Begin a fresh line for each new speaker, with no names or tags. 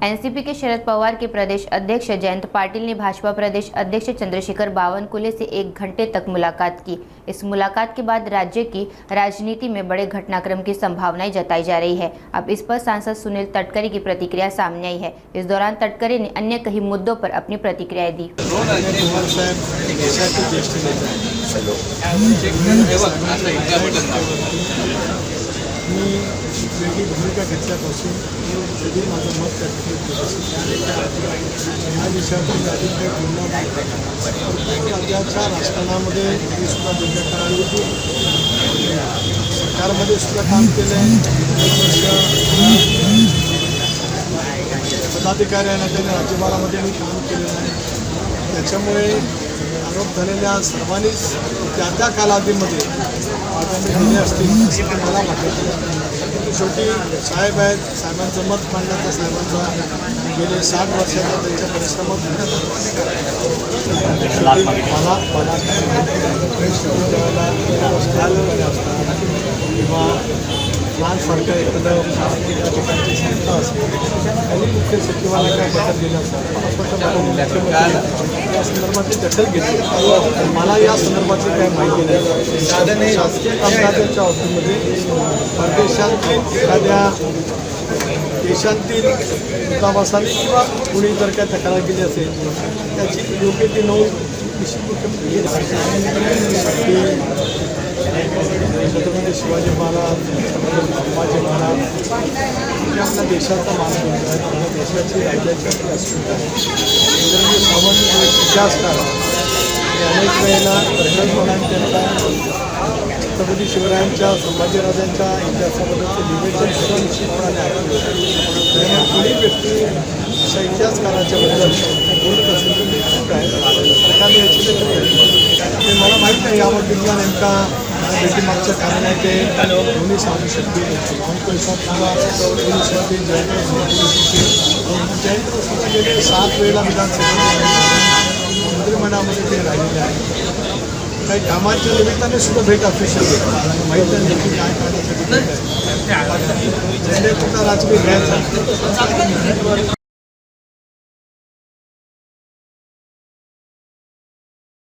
NCP के शरद पवार के प्रदेश अध्यक्ष जयंत पाटिल ने भाजपा प्रदेश अध्यक्ष चंद्रशेखर बावनकुले से 1 घंटे तक मुलाकात की। इस मुलाकात के बाद राज्य की राजनीति में बड़े घटनाक्रम की संभावनाएं जताई जा रही है। अब इस पर सांसद सुनील तटकरे की प्रतिक्रिया सामने आई है। इस दौरान तटकरे ने अन्य कई मुद्दों पर अपनी प्रतिक्रियाएं दी।
मी वेगळी भूमिका घेतल्यापासून कधी माझं मत त्या विषयातून अजून काही बोलणार नाही। राज्याच्या राजकारणामध्ये मी सुद्धा दीर्घ काळामध्ये सरकारमध्ये सुद्धा काम केलं आहे। पदाधिकारी आणि त्यांनी राज्यभरामध्ये मी काम केलेलं आहे। त्याच्यामुळे आरोप झालेल्या सर्वांनीच त्या त्या कालावधीमध्ये दिले असतील असं मला वाटतं। शेवटी साहेब आहेत, साहेबांचं मत मांडण्याचा साहेबांचा गेले 60 वर्षाचा त्यांच्या परिश्रमात किंवा लहानसारखं एखादं त्या ठिकाणची संस्था असेल आणि मुख्य सचिवाला काय पत्र दिलं असेल या संदर्भातली दखल घेतली। मला या संदर्भातली काही माहिती नाही। शासकीय कामकाजाच्या बाबतीमध्ये परदेशातील एखाद्या देशांतील दूतावासाने किंवा कुणी जर काय तक्रार केली असेल त्याची योग्य ती नोंद छत्रपती शिवाजी महाराज, संभाजी महाराज हे आपल्या देशाचा मानव आहे, आपल्या देशाची राज्याची अस्मिता आहे। सामान्य इतिहासकार हे अनेक वेळेला प्रगतपणाने त्यांचा छत्रपती शिवरायांच्या संभाजीराजांच्या इतिहासाबद्दलचे विवेचन सुद्धा निश्चितपणाने आहे। कुणी व्यक्ती अशा इतिहासकाराच्या बद्दल बोलत असेल तर चूक आहे। सरकारने याची दखल मला माहीत नाही यावर किंवा नेमका भेटीमागचं कारण आहे ते दोन्ही सांगू शकतील। जयंत गेले 7 वेळेला विधानसभेत मंत्रिमंडळामध्ये ते राहिलेले आहे। काही कामाच्या निमित्ताने सुद्धा भेट असू शकते, माहीत नाही नक्की काय करण्यासाठी राजकीय घ्यायचा।